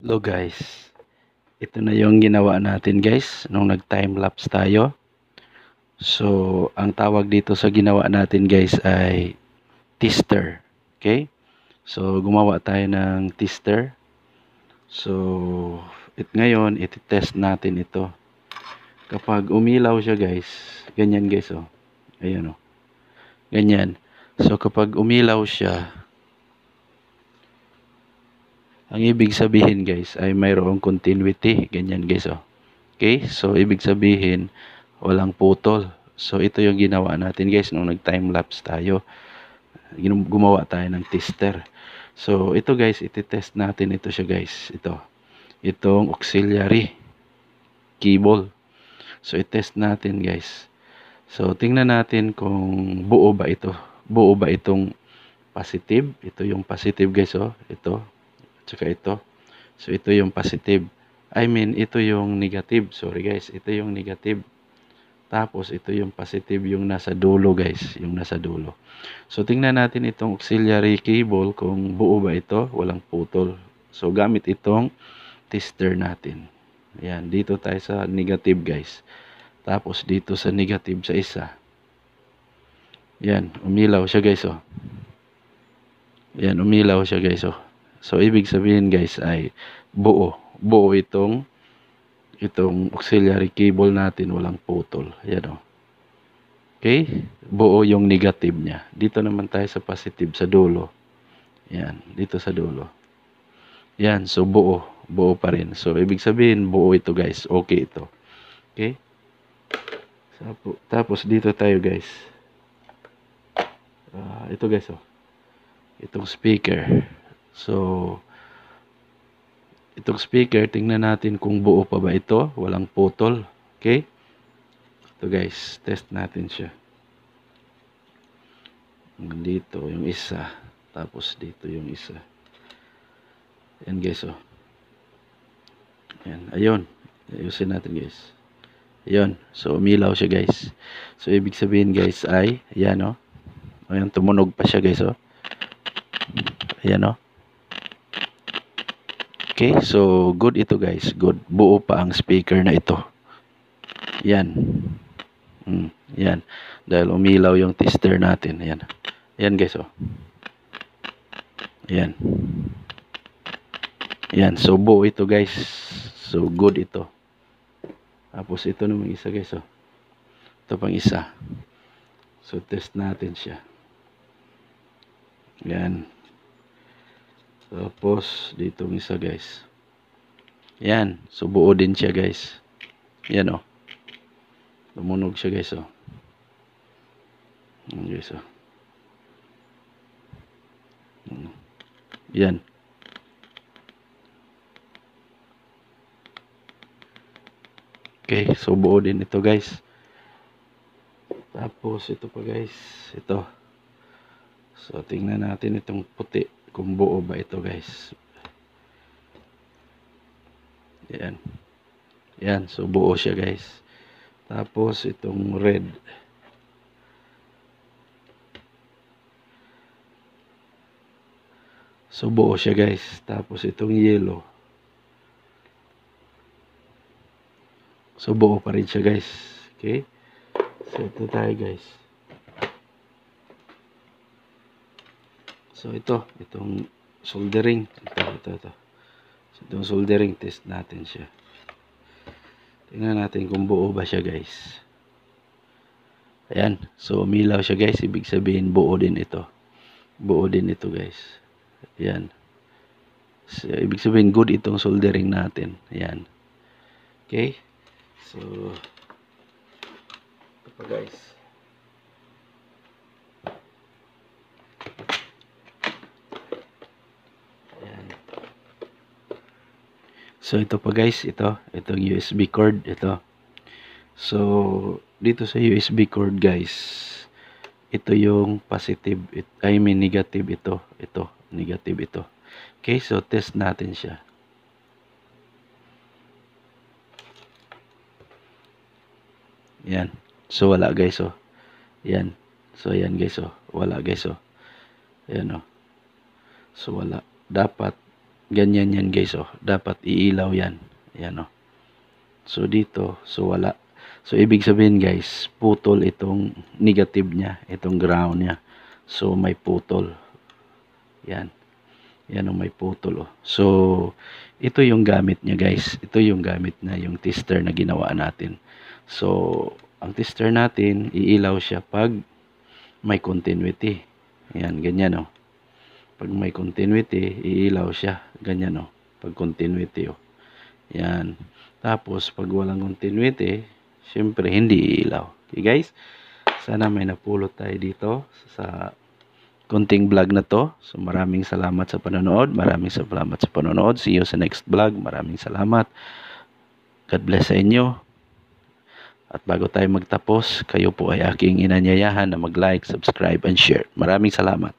Hello guys, ito na yung ginawa natin guys nung nag time lapse tayo. So ang tawag dito sa ginawa natin guys ay tester. Okay, so gumawa tayo ng tester. So ngayon iti-test natin ito. Kapag umilaw siya guys, ganyan guys, oh, ayan, oh, ganyan. So kapag umilaw siya, ang ibig sabihin guys ay mayroong continuity, ganyan guys, oh. Okay, so ibig sabihin walang putol. So ito yung ginawa natin guys nung nag time lapse tayo. Gumawa tayo ng tester. So ito guys, iti-test natin ito siya guys. Itong auxiliary cable. So i-test natin guys. So tingnan natin kung buo ba ito. Buo ba itong positive? Ito yung positive guys, oh. Ito. At saka ito. So ito yung positive. Ito yung negative. Sorry guys, ito yung negative. Tapos ito yung positive, yung nasa dulo guys, yung nasa dulo. So tingnan natin itong auxiliary cable kung buo ba ito, walang putol. So gamit itong tester natin. Ayan, dito tayo sa negative guys. Tapos dito sa negative sa isa. Ayan, umilaw siya guys, oh. Ayan, umilaw siya guys, oh. So ibig sabihin guys ay buo. Buo itong auxiliary cable natin, walang putol. Ayan, oh. Okay? Buo yung negative niya. Dito naman tayo sa positive, sa dulo. Yan, dito sa dulo. Yan, so buo. Buo pa rin. So, ibig sabihin, buo ito guys. Okay ito. Okay? Tapos, dito tayo guys. Ito guys, oh. Itong speaker. So, itong speaker, tingnan natin kung buo pa ba ito. Walang putol. Okay? Ito guys, test natin siya. Dito yung isa. Tapos dito yung isa. Yan guys, oh. Yan, ayun. Ayusin natin guys. Ayun. So umilaw siya guys. So ibig sabihin guys ay, ayan, oh. Ayun, tumunog pa siya guys, oh. Ayan, oh. Okay, so good ito guys. Good. Buo pa ang speaker na ito. Yan. Yan. Dahil umilaw yung tester natin. Ayan. Ayan guys, oh. Ayan. Ayan. So buo ito guys. So good ito. Tapos ito naman isa guys, oh. Ito pang isa. So test natin siya. Ayan. Tapos dito ang isa guys. Ayan. So buo din siya guys. Ayan, oh. Tumunog siya guys, oh. Ayan guys, oh. Ayan. Okay, so buo din ito guys. Tapos ito pa guys, ito. So tingnan natin itong puti kung buo ba ito guys. Ayan. Ayan, so buo siya guys. Tapos itong red. So buo siya guys. Tapos itong yellow. So buo pa rin siya guys. Okay. So ito tayo guys. So itong soldering. Ito. So itong soldering test natin siya. Tingnan natin kung buo ba siya guys. Ayan. So umilaw siya guys. Ibig sabihin buo din ito. Buo din ito guys. Ayan. So, ibig sabihin good itong soldering natin. Ayan. Okay. So ito pa guys. Ayan. So ito pa guys, itong USB cord, ito. So dito sa USB cord guys, ito yung positive, negative ito. Ito, negative ito. Okay, so test natin siya. Yan. So wala guys, oh. Yan. So ayan guys, oh. Wala guys, oh. Ayan, oh. So wala. Dapat Ganyan yan guys, oh. Dapat iilaw yan. Ayan, oh. So dito, so wala. So ibig sabihin guys, putol itong negative niya, itong ground niya. So may putol. Yan. Yan ang may putol, oh. So ito yung gamit niya guys. Ito yung gamit na yung tester na ginawa natin. So ang tester natin, iilaw siya pag may continuity. Yan, ganyan, oh. Pag may continuity, iilaw siya. Ganyan, oh. Pag continuity, oh. Yan. Tapos, pag walang continuity, syempre, hindi iilaw. Okay, guys? Sana may napulot tayo dito sa kunting vlog na to. So, maraming salamat sa panonood. Maraming salamat sa panonood. See you sa next vlog. Maraming salamat. God bless sa inyo. At bago tayo magtapos, kayo po ay aking inanyayahan na mag-like, subscribe, and share. Maraming salamat.